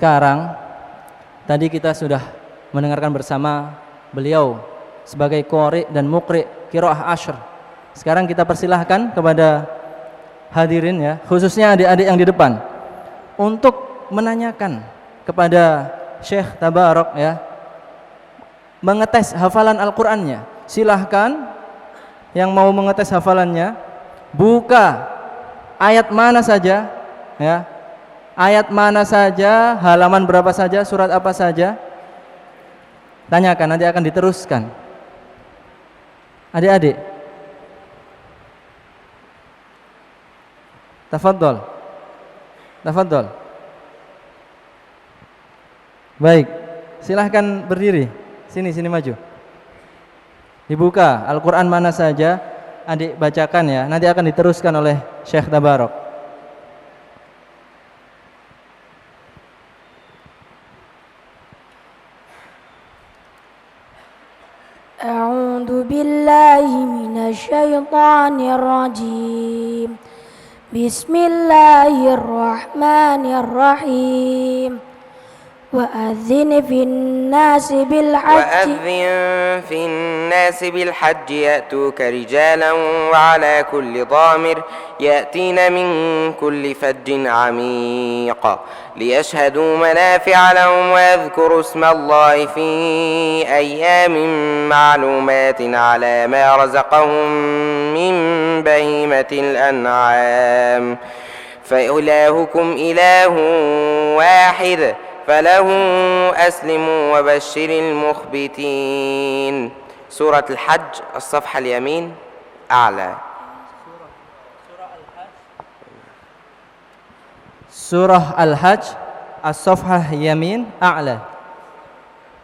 sekarang tadi kita sudah mendengarkan bersama beliau sebagai qari dan muqri qiraah ashr. Sekarang kita persilahkan kepada hadirin ya, khususnya adik-adik yang di depan, untuk menanyakan kepada Syekh Tabarok ya, mengetes hafalan Al-Qur'annya. Silahkan yang mau mengetes hafalannya, buka ayat mana saja ya, ayat mana saja, halaman berapa saja, surat apa saja, tanyakan, nanti akan diteruskan. Adik-adik, tafadhol, tafadhol. Baik, silahkan berdiri. Sini maju. Dibuka Al-Quran mana saja, adik bacakan ya, nanti akan diteruskan oleh Syekh Tabarok. A'udzu billahi minasy syaithanir rajim. Bismillahirrahmanirrahim. وأذن في الناس بالحج يأتوك رجالا وعلى كل ضامر يأتين من كل فج عميق ليشهدوا منافع لهم ويذكروا اسم الله في أيام معلومات على ما رزقهم من بهيمة الأنعام فإلهكم إله واحد فله أسلموا وبشر المخبتين. سورة الحج الصفحة اليمين أعلى. Surah Al-Hajj as-safhah yamin a'la.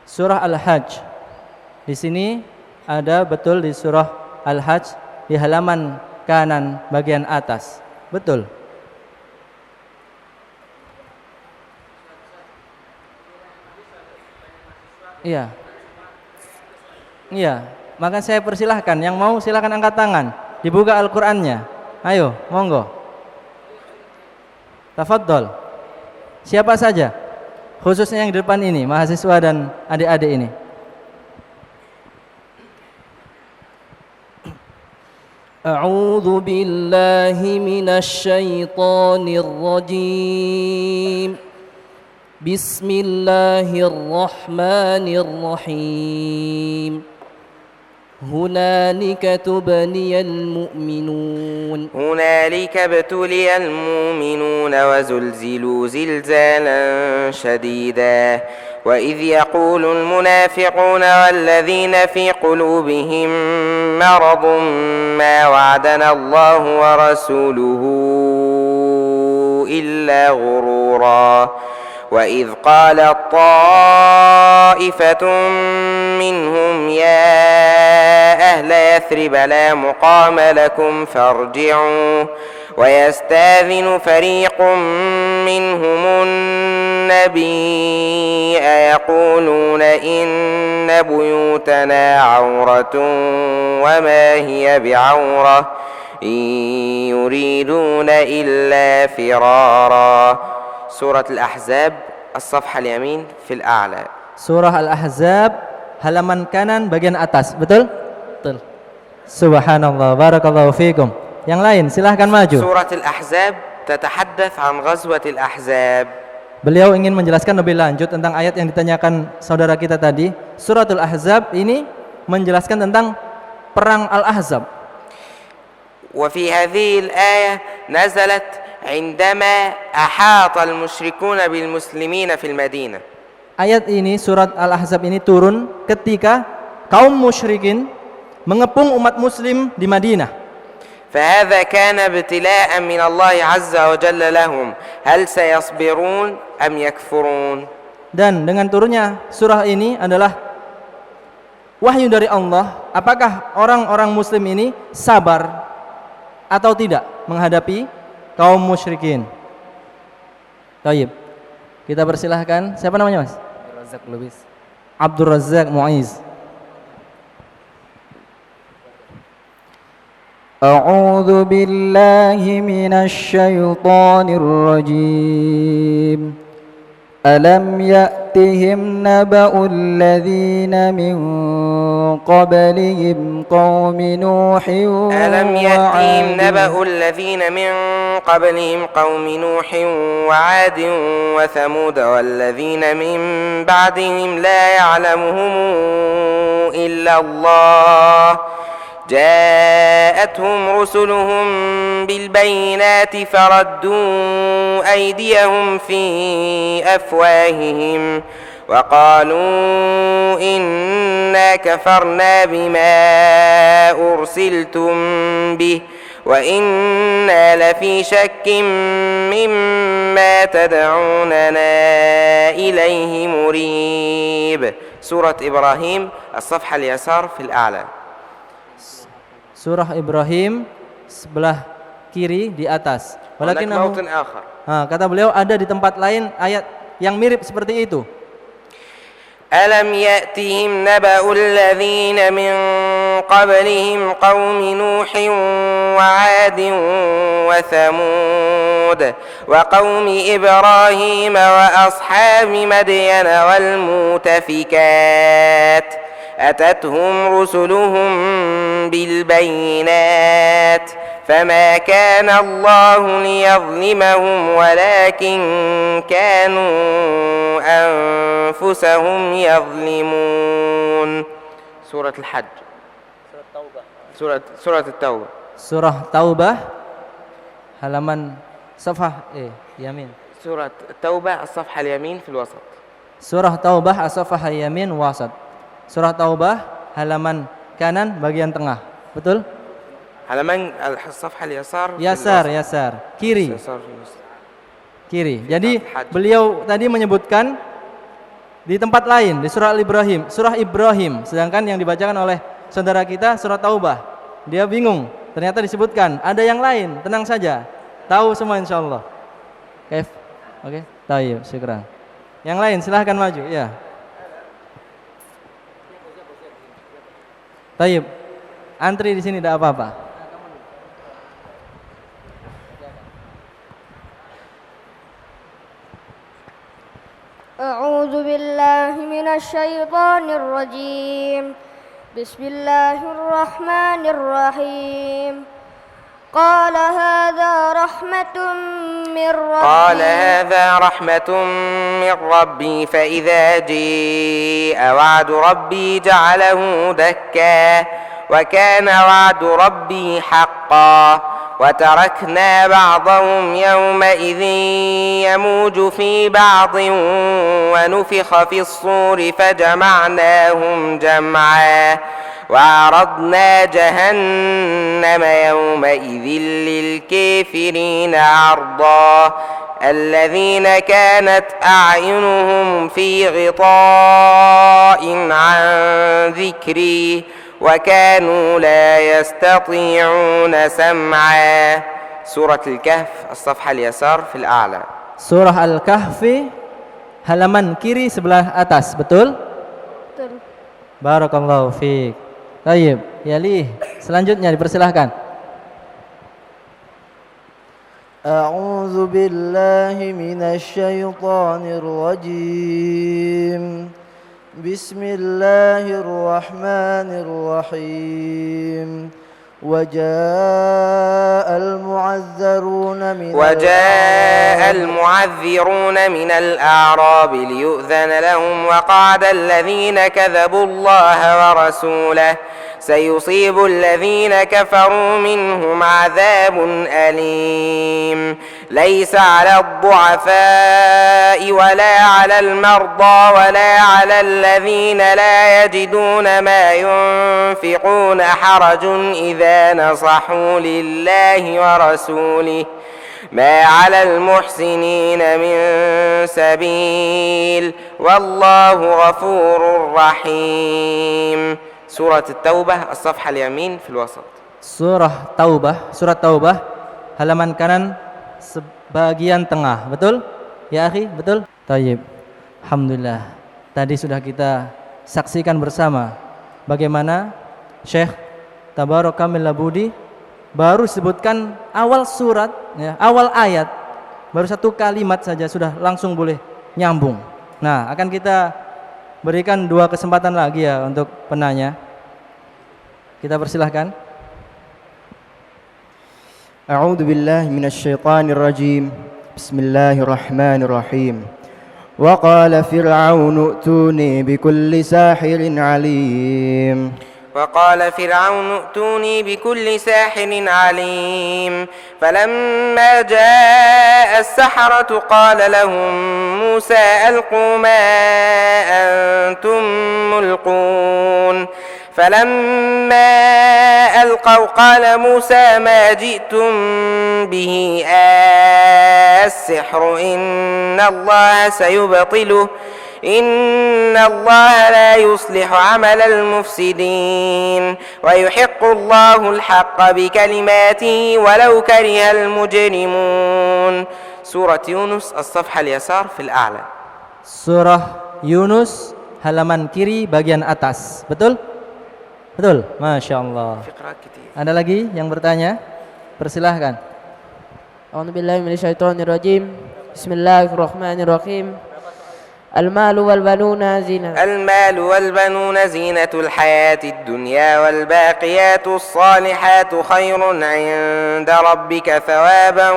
Surah Al-Hajj. Di sini ada betul di surah Al-Hajj di halaman kanan bagian atas. Betul. Iya. Iya, maka saya persilahkan, yang mau silahkan angkat tangan, dibuka Al-Qur'annya. Ayo, monggo. Tafadhol. Siapa saja? Khususnya yang di depan ini, mahasiswa dan adik-adik ini. A'udzu billahi minasy syaithanir rajim. Bismillahirrahmanirrahim. هنالك ابتلي المؤمنون وزلزلوا زلزالا شديدا وإذ يقول المنافقون والذين في قلوبهم مرض ما وعدنا الله ورسوله إلا غرورا وإذ قالت طائفة منهم يا أهل يثرب لا مقام لكم فارجعوا ويستاذن فريق منهم النبي يقولون إن بيوتنا عورة وما هي بعورة إن يريدون إلا فرارا. سورة الأحزاب الصفحة اليمين في الأعلى. Surah Al-Ahzab halaman kanan bagian atas. Betul? Betul. Subhanallah, barakallahu fiikum. Yang lain silahkan maju. Surah Al-Ahzab تتحدث عن غزوة الأحزاب. Beliau ingin menjelaskan lebih lanjut tentang ayat yang ditanyakan saudara kita tadi. Suratul Ahzab ini menjelaskan tentang perang Al-Ahzab. وفي هذه الآية نزلت عندما أحاط المشركون بالمسلمين في المدينة. Ayat ini, surat Al-Ahzab ini turun ketika kaum musyrikin mengepung umat muslim di Madinah. فهذا كان ابتلاء من الله عز وجل لهم هل سيصبرون أم يكفرون. Dan dengan turunnya surah ini adalah wahyu dari Allah, apakah orang-orang muslim ini sabar atau tidak menghadapi kaum musyrikin. Baik. Kita persilahkan, siapa namanya Mas? Razak Lubis. Abdul Razak Muiz. A'udzu billahi minasy syaithanir rajim. ألم يأتهم نبأ الذين من قبلهم قوم نوح ألم يأتهم وعاد نبأ الذين من قبلهم قوم نوح وعاد وثمود والذين من بعدهم لا يعلمهم إلا الله جاءتهم رسلهم بالبينات فردوا أيديهم في أفواههم وقالوا إنا كفرنا بما أرسلتم به وإنا لفي شك مما تدعوننا إليه مريب. سورة إبراهيم الصفحة اليسار في الأعلى. Surah Ibrahim sebelah kiri di atas. Walakinahu mautun akhar. Kata beliau ada di tempat lain ayat yang mirip seperti itu. ألم يأتهم نبأ الذين من قبلهم قوم نوح وعاد وثمود وقوم إبراهيم وأصحاب مدين والمؤتفكات أتتهم رسلهم بالبينات فما كان الله ليظلمهم ولكن كانوا أنفسهم يظلمون. سورة الحج. سورة التوبة. Surah Taubah halaman safhah yamin. سورة التوبة الصفحة اليمين في الوسط. Surah Taubah as-safhah yamin wasat. Surah Taubah halaman kanan bagian tengah. Betul? Halaman الصفحة اليسار. Yasar, kiri. Kiri. Jadi beliau tadi menyebutkan di tempat lain di surah Al-Ibrahim, surah Ibrahim, sedangkan yang dibacakan oleh saudara kita surah Taubah. Dia bingung. Ternyata disebutkan ada yang lain. Tenang saja. Tahu semua insyaallah. Oke. Tayyib, syukran. Yang lain silahkan maju, ya. Tayyib. Antri di sini tidak apa-apa. أعوذ بالله من الشيطان الرجيم بسم الله الرحمن الرحيم قال هذا رحمة من ربي فإذا جاء وعد ربي جعله دكا وكان وعد ربي حقا وتركنا بعضهم يومئذ يموج في بعض ونفخ في الصور فجمعناهم جمعا وعرضنا جهنم يومئذ للكافرين عرضا الذين كانت أعينهم في غطاء عن ذكري وكانوا لا يستطيعون سمعا. سورة الكهف الصفحة اليسار في الأعلى. Surah Al-Kahfi halaman kiri sebelah atas, betul? Betul. Barakallahu fiik. Baik, yalih. Selanjutnya dipersilahkan. أعوذ بالله من الشيطان الرجيم بسم الله الرحمن الرحيم وجاء المعذرون من الأعراب ليؤذن لهم وقعد الذين كذبوا الله ورسوله سيصيب الذين كفروا منهم عذاب أليم ليس على الضعفاء ولا على المرضى ولا على الذين لا يجدون ما ينفقون حرج إذا نصحوا لله ورسوله ما على المحسنين من سبيل والله غفور رحيم. سورة التوبة الصفحة اليمين في الوسط. Surat Taubah halaman kanan sebagian tengah, betul? Ya akhi, betul? Tayyib. Alhamdulillah. Tadi sudah kita saksikan bersama bagaimana Syekh Tabarok Kamil Labudi baru sebutkan awal surat, ya, awal ayat, baru satu kalimat saja sudah langsung boleh nyambung. Nah, akan kita berikan 2 kesempatan lagi ya untuk penanya. Kita persilahkan. A'udzu billahi minasyaitonir rajim. Bismillahirrahmanirrahim. Wa qala fir'aunu a'tuni bikulli sahirin 'alim. وقال فرعون ائتوني بكل ساحر عليم فلما جاء السحرة قال لهم موسى ألقوا ما أنتم ملقون فلما ألقوا قال موسى ما جئتم به السحر إن الله سيبطله إن الله لا يصلح عمل المفسدين ويحق الله الحق بكلماته ولو كره المجرمون سورة يونس الصفحة اليسار في الأعلى. Surah Yunus halaman kiri bagian atas. Betul? Betul? Masya Allah. Ada lagi yang bertanya? Persilahkan. A'udzu billahi minasyaitonir rajim. Bismillahirrahmanirrahim. المال والبنون زينة الحياة الدنيا والباقيات الصالحات خير عند ربك ثوابا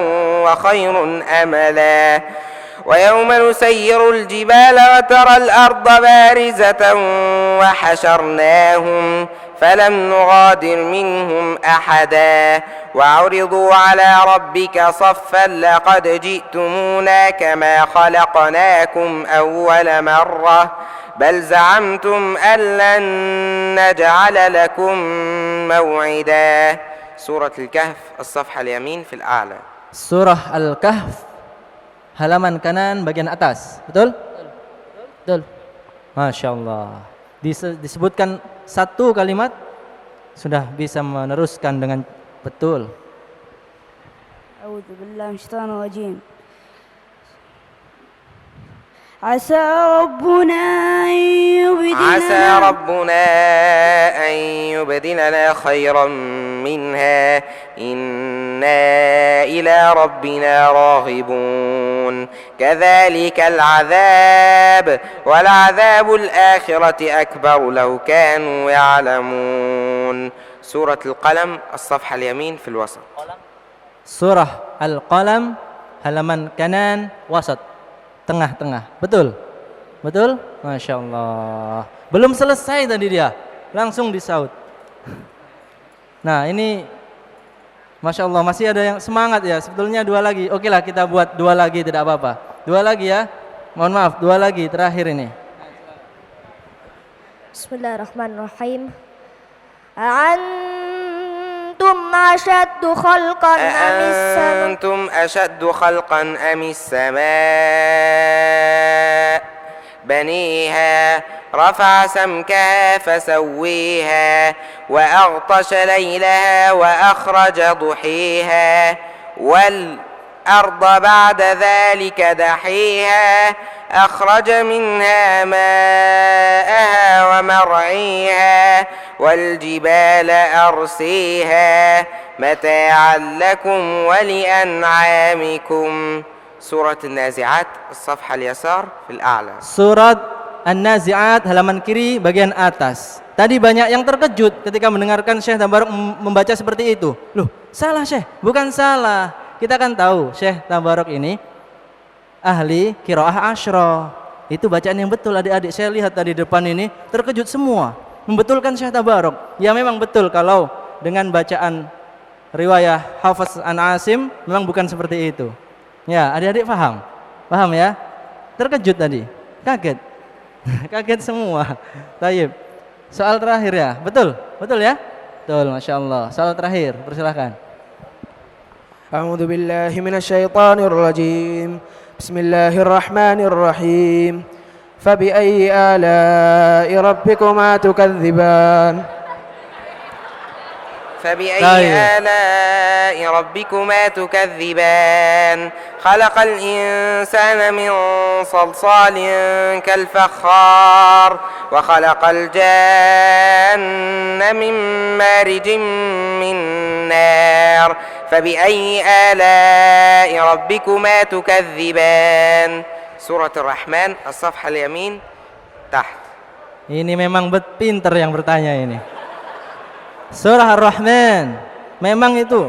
وخير أملا ويوم نسير الجبال وترى الأرض بارزة وحشرناهم فلم نغادر منهم أحدا وعرضوا على ربك صفا لقد جئتمونا كما خلقناكم أول مرة بل زعمتم أن لن نجعل لكم موعدا سورة الكهف الصفحة اليمين في الأعلى. Surah Al-Kahf halaman kanan bagian atas. Betul? Betul. Masya Allah. Disebutkan satu kalimat sudah bisa meneruskan dengan betul. A'udzu billahi minasyaitonir rajim. عسى ربنا أن يبدلنا خيرا منها إنا إلى ربنا راغبون كذلك العذاب ولعذاب الآخرة أكبر لو كانوا يعلمون سورة القلم الصفحة اليمين في الوسط. Surah Al-Qalam halaman kanan wasat. Tengah-tengah, betul? Betul? Masya Allah. Belum selesai tadi dia, langsung disaut. Nah ini, Masya Allah masih ada yang semangat ya. Sebetulnya 2 lagi, oke lah kita buat 2 lagi tidak apa-apa. 2 lagi ya, mohon maaf 2 lagi terakhir ini. Bismillahirrahmanirrahim. أأنتم أشد خلقا أم السماء بنيها رفع سمكها فسويها وأغطش ليلها وأخرج ضحيها والأرض بعد ذلك دحيها أخرج منها ماءها ومرعيها والجبال أرسيها متاعا لكم ولأنعامكم سورة النازعات الصفحة اليسار في الأعلى. Surat An-Nazi'at halaman kiri bagian atas. Tadi banyak yang terkejut ketika mendengarkan Syekh Tabarok membaca seperti itu. Loh, salah Syekh? Bukan salah. Kita kan tahu Syekh Tabarok ini ahli qiraah asyra. Itu bacaan yang betul adik-adik. Saya lihat tadi depan ini terkejut semua. Membetulkan Syekh Tabarok. Ya memang betul kalau dengan bacaan riwayah Hafiz an Asim memang bukan seperti itu. Ya, adik-adik paham? Paham ya? Terkejut tadi. Kaget. Kaget semua. Tayyib. Soal terakhir ya. Betul? Betul ya? Betul, Masya Allah. Soal terakhir, persilahkan. A'udzu billahi minasyaitonir rajim. Bismillahirrahmanirrahim. Fabi'ayyi ala'i rabbikuma tukadziban. فبأي آلاء ربكما تكذبان خلق الإنسان من صلصال كالفخار وخلق الجان من مارج من نار فبأي آلاء ربكما تكذبان سورة الرحمن الصفحة اليمين تحت. Ini memang pinter yang bertanya ini. Surah Ar-Rahman. Memang itu.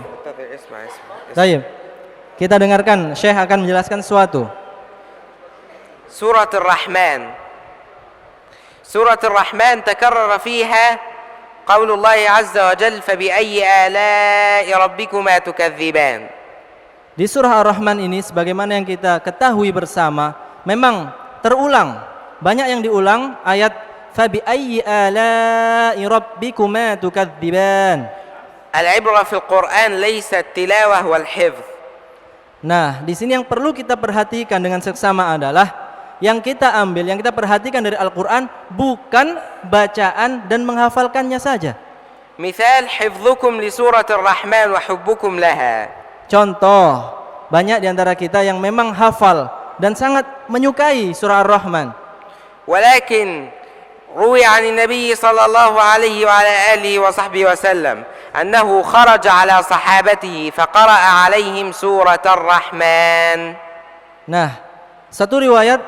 Baik. Kita dengarkan, Syekh akan menjelaskan sesuatu. سورة الرحمن. سورة الرحمن تكرر فيها قول الله عز وجل فبأي آلاء ربكما تكذبان. Di surah Ar-Rahman ini sebagaimana yang kita ketahui bersama, memang terulang. Banyak yang diulang ayat فبأي آلاء ربكما تكذبان. العبرة في القرآن ليس التلاوة والحفظ. Nah, di sini yang perlu kita perhatikan dengan seksama adalah yang kita ambil, yang kita perhatikan dari Al-Quran bukan bacaan dan menghafalkannya saja. مثال حفظكم لسورة الرحمن وحبكم لها. Contoh, banyak di antara kita yang memang hafal dan sangat menyukai surah Ar-Rahman. ولكن روي عن النبي صلى الله عليه وعلى آله وصحبه وسلم أنه خرج على صحابته فقرأ عليهم سورة الرحمن. Nah, satu riwayat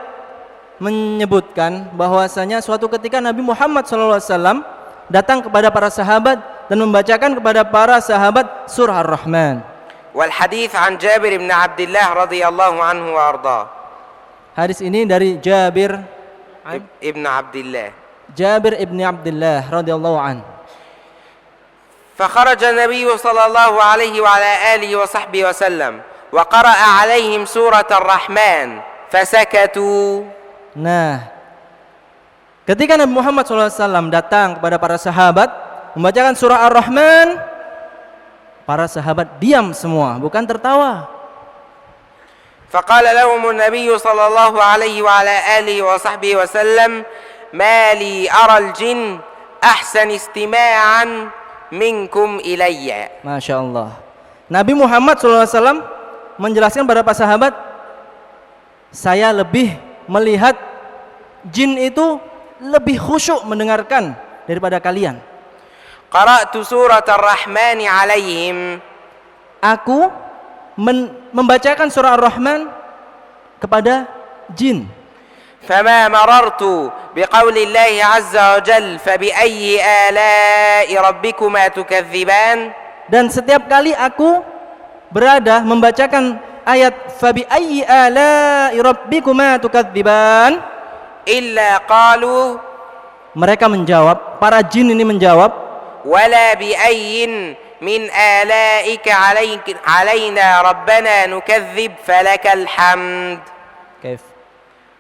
menyebutkan bahwasanya suatu ketika Nabi Muhammad SAW datang kepada para sahabat dan membacakan kepada para sahabat surah Ar-Rahman. والحديث عن جابر بن عبد الله رضي الله عنه وأرضاه. Hadis ini dari Jabir ابن عبد الله. Jabir ibn Abdullah radhiyallahu an. فخرج النبي صلى الله عليه وعلى آله وصحبه وسلم وقرأ عليهم سورة الرحمن فسكتوا. Nah, ketika Nabi Muhammad SAW datang kepada para sahabat membacakan surah Ar-Rahman, para sahabat diam semua, bukan tertawa. فقال لهم النبي صلى الله عليه وعلى آله وصحبه وسلم ما لي أرى الجن أحسن استماعا منكم إلي. Masya Allah. Nabi Muhammad SAW menjelaskan kepada para sahabat, saya lebih melihat jin itu lebih khusyuk mendengarkan daripada kalian. قرأت سورة الرحمن عليهم. Aku membacakan surah Ar-Rahman kepada jin. فما مررت بقول الله عز وجل فبأي آلاء ربكما تكذبان. Dan setiap kali aku berada membacakan ayat fabi'ayyi ala'i rabbikuma tukadziban, إلا قالوا. mereka menjawab, para jin ini menjawab, ولا بأي من آلائك علينا ربنا نكذب فلك الحمد. Kaif?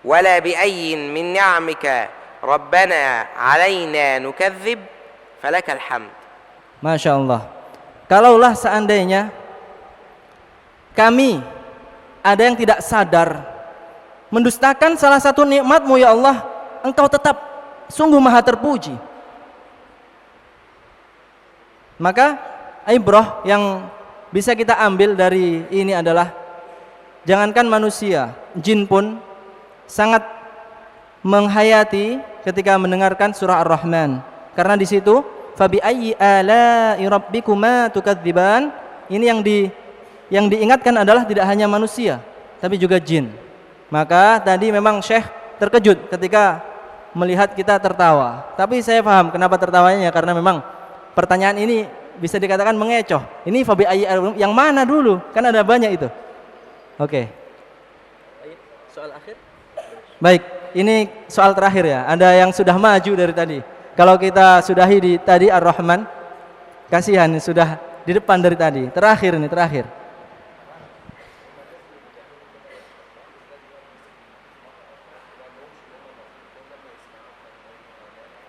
ولا بأي من نعمك ربنا علينا نكذب فلك الحمد. Masya Allah. Kalaulah seandainya kami ada yang tidak sadar mendustakan salah satu nikmat-Mu ya Allah, Engkau tetap sungguh maha terpuji. Maka ibrah yang bisa kita ambil dari ini adalah jangankan manusia, jin pun sangat menghayati ketika mendengarkan surah Ar-Rahman. Karena di situ fabi ayyi ala'i rabbikuma tukadziban, ini yang diingatkan adalah tidak hanya manusia tapi juga jin. Maka tadi memang Syekh terkejut ketika melihat kita tertawa. Tapi saya paham kenapa tertawanya, karena memang pertanyaan ini bisa dikatakan mengecoh. Ini fabi ayyi yang mana dulu? Kan ada banyak itu. Oke. Soal akhir. Baik, ini soal terakhir ya. Ada yang sudah maju dari tadi. Kalau kita sudahi di tadi Ar-Rahman, kasihan sudah di depan dari tadi. Terakhir ini, terakhir.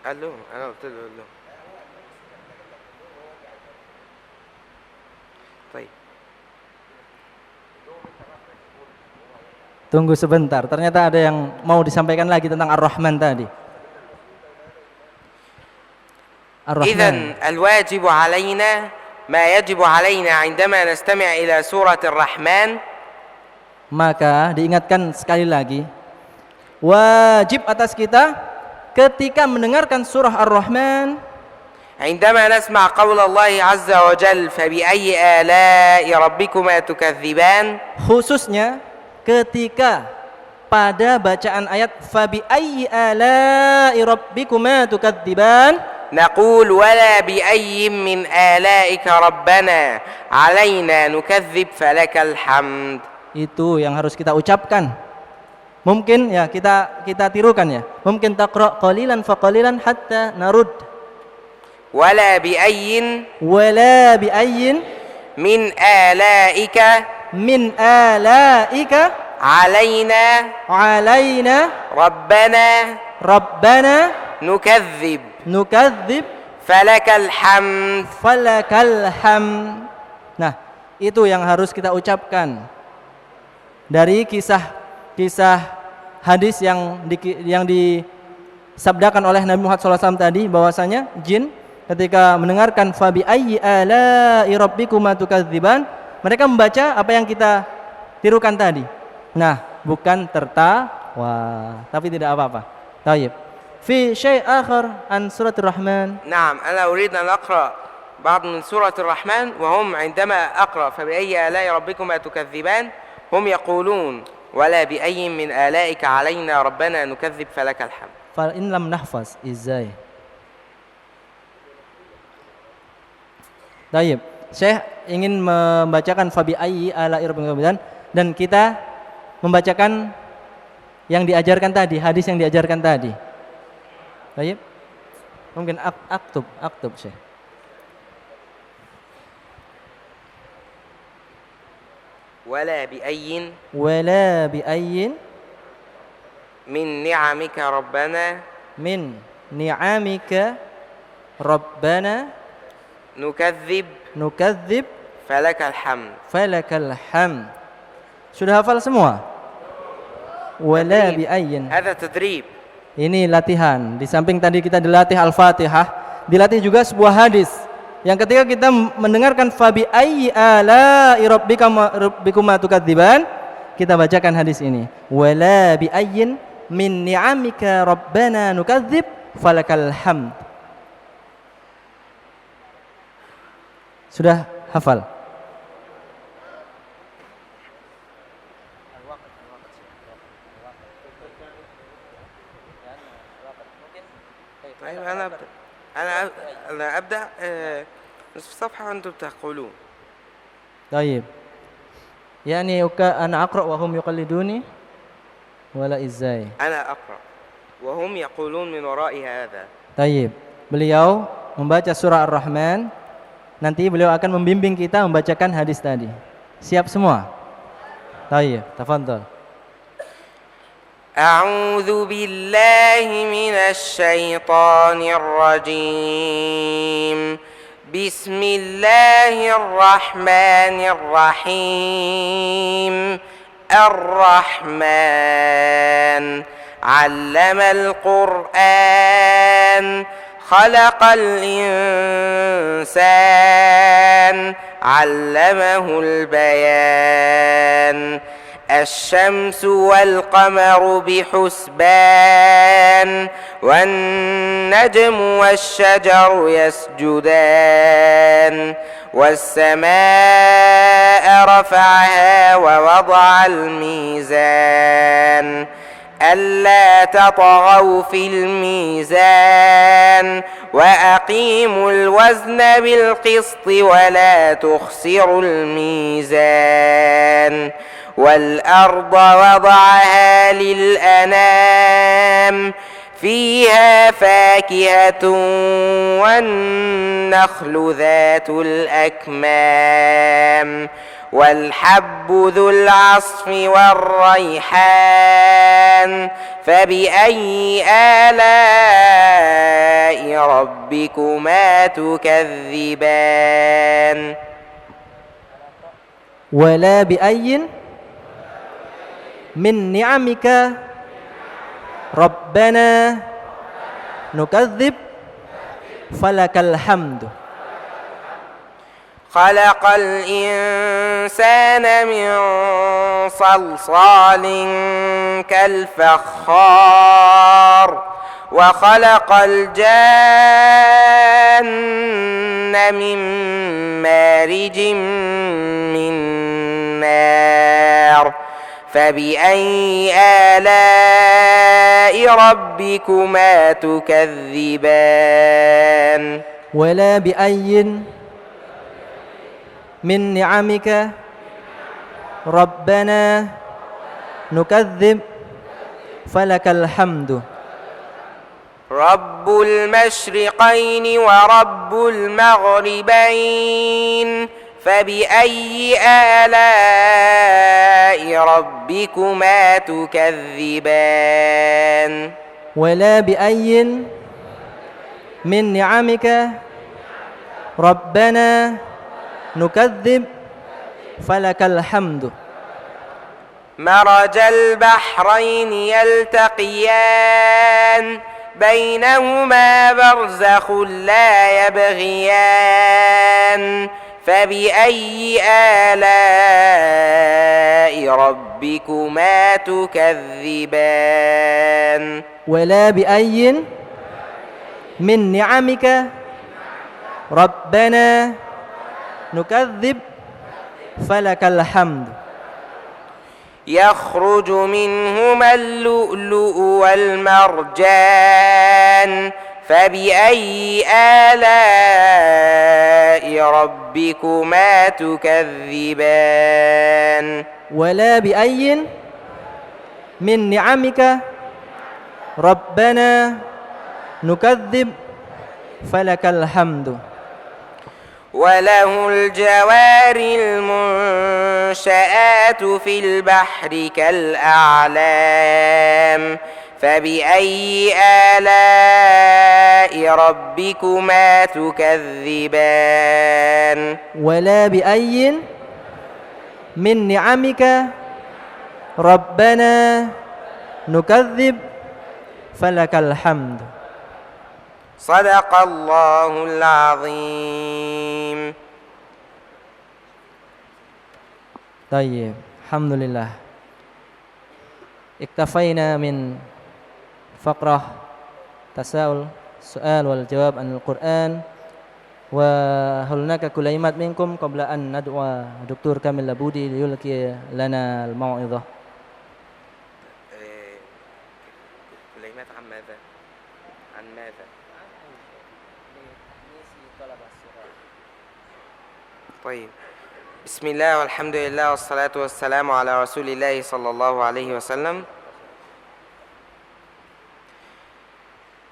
Halo, halo, betul, betul. Baik. Tunggu sebentar, ternyata ada yang mau disampaikan lagi tentang Ar-Rahman tadi. إذن الواجب علينا ما يجب علينا عندما نستمع إلى سورة الرحمن. Maka diingatkan sekali lagi, wajib atas kita ketika mendengarkan surah Ar-Rahman, عندما نسمع قول الله عز وجل فبأي آلاء ربكما تكذبان. khususnya ketika pada bacaan ayat fabi ayyi ala'i rabbikuma tukadziban. نقول ولا بأي من آلائك ربنا علينا نكذب فلك الحمد. Itu yang harus kita ucapkan. Mungkin ya kita tirukan ya. Mungkin taqra qalilan fa qalilan hatta narud. ولا بأي Wala bi ayyin من آلائك min alaika علينا alaina ربنا rabbana نكذب nukadzib فلك الحمد. falakal hamd. Nah, itu yang harus kita ucapkan. Dari kisah hadis yang disabdakan oleh Nabi Muhammad SAW tadi, bahwasanya jin ketika mendengarkan fabi ayyi ala'i rabbikuma tukadziban, mereka membaca apa yang kita tirukan tadi. Nah, bukan tertawa, tapi tidak apa-apa. Tayyib. Fi syai' akhar an suratul Rahman. نعم أنا أريد أن أقرأ بعض من سورة الرحمن، وهم عندما أقرأ فبأي آلاء ربكما تكذبان هم يقولون ولا بأي من آلائك علينا ربنا نكذب فلك الحمد. Fa in lam nahfaz izai. Tayyib. Syekh ingin membacakan fabi ayyi ala'i rabbikuma tukadziban, dan kita membacakan yang diajarkan tadi, hadis yang diajarkan tadi. Tayyib. Mungkin aktub Syekh. ولا بأي Wala bi ayyin من نعمك ربنا min ni'amika rabbana نكذب nukadzib فلك الحمد. falakal hamd. Sudah hafal semua? Wala bi ayyin. هذا تدريب. Ini latihan. Di samping tadi kita dilatih Al-Fatihah, dilatih juga sebuah hadis. Yang ketika kita mendengarkan fabi ayyi ala'i rabbikuma tukadziban, kita bacakan hadis ini. Wala bi ayyin min ni'amika rabbana nukadzib falakal hamd. Sudah hafal? طيب أنا أبدأ نصف صفحة وأنتم تقولون. طيب. يعني أنا أقرأ وهم يقلدوني ولا إزاي؟ أنا أقرأ وهم يقولون من وراء هذا. طيب. Beliau membaca surah Ar-Rahman, nanti beliau akan membimbing kita membacakan hadis tadi. Siap semua? Tayyib, tafadhal. أعوذ بالله من الشيطان الرجيم. بسم الله الرحمن الرحيم. الرحمن علم القرآن خلق الإنسان علمه البيان. الشمس والقمر بحسبان والنجم والشجر يسجدان والسماء رفعها ووضع الميزان ألا تطغوا في الميزان وأقيموا الوزن بالقسط ولا تخسروا الميزان والأرض وضعها للأنام فيها فاكهة والنخل ذات الأكمام والحب ذو العصف والريحان فبأي آلاء ربكما تكذبان. ولا بأي min ni'amika rabbana nukadzib falakal hamdu. خلق الإنسان من صلصال كالفخار وخلق الجان من مارج من نار فبأي آلاء ربكما تكذبان ولا بأي من نعمك ربنا نكذب فلك الحمد رب المشرقين ورب المغربين فبأي آلاء ربكما تكذبان ولا بأي من نعمك ربنا نكذب فلك الحمد مرج البحرين يلتقيان بينهما برزخ لا يبغيان فبأي آلاء ربكما تكذبان ولا بأي من نعمك ربنا نكذب فلك الحمد يخرج منهما اللؤلؤ والمرجان فبأي آلاء ربكما تكذبان ولا بأي من نعمك ربنا نكذب فلك الحمد وله الجوار المنشآت في البحر كالأعلام فبأي آلاء ربكما تكذبان ولا بأي من نعمك ربنا نكذب فلك الحمد صدق الله العظيم. طيب الحمد لله اكتفينا من فقرة تساؤل السؤال والجواب عن القرآن وهل هناك كلمات منكم قبل أن ندعو دكتور كامل لابودي ليلقي لنا الموعظة. كلمات عن ماذا؟ عن ماذا؟ طيب بسم الله والحمد لله والصلاة والسلام على رسول الله صلى الله عليه وسلم.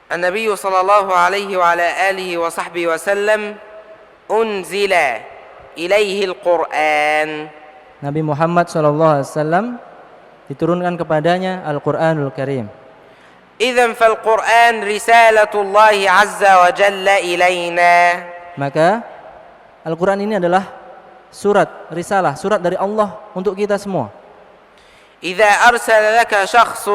النبي صلى الله عليه وعلى آله وصحبه وسلم أنزل إليه القرآن. Nabi Muhammad SAW diturunkan kepadanya Al-Quranul Karim. إذن فالقرآن رسالة الله عز وجل إلينا. Maka Al-Quran ini adalah surat, risalah, surat dari Allah untuk kita semua. إذا أرسل لك شخص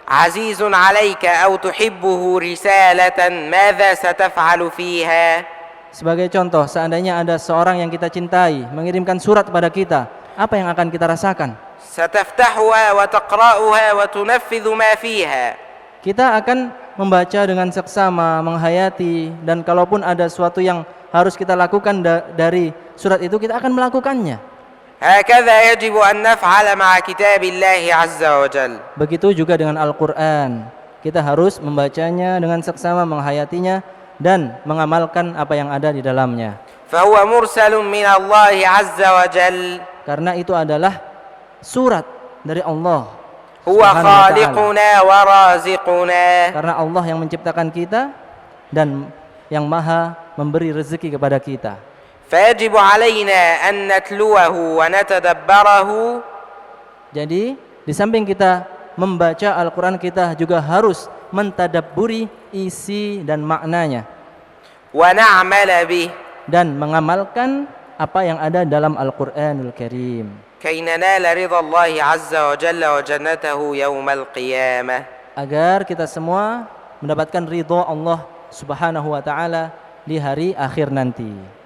عزيز عليك أو تحبه رسالة ماذا ستفعل فيها؟ Sebagai contoh, seandainya ada seorang yang kita cintai mengirimkan surat kepada kita, apa yang akan kita rasakan? ستفتحها وتقرأها وتنفذ ما فيها. Kita akan membaca dengan seksama, menghayati, dan kalaupun ada sesuatu yang harus kita lakukan dari surat itu, kita akan melakukannya. هكذا يجب أن نفعل مع كتاب الله عز وجل. Begitu juga dengan Al-Quran, kita harus membacanya dengan seksama, menghayatinya, dan mengamalkan apa yang ada di dalamnya. فهو مرسل من الله عز وجل. Karena itu adalah surat dari Allah. هو خالقنا ورازقنا. Karena Allah yang menciptakan kita dan yang maha memberi rezeki kepada kita. فيجب علينا أن نتلوه ونتدبره. Jadi di samping kita membaca Al-Quran, kita juga harus mentadabburi isi dan maknanya ونعمل به. dan mengamalkan apa yang ada dalam Al-Quranul Karim. كي ننال رضا الله عز وجل وجنته يوم القيامة. Agar kita semua mendapatkan ridha Allah Subhanahu wa taala di hari akhir nanti.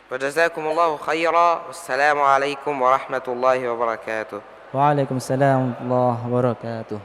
وجزاكم الله خيرا والسلام عليكم ورحمة الله وبركاته. Waalaikumsalam warahmatullahi wabarakatuh.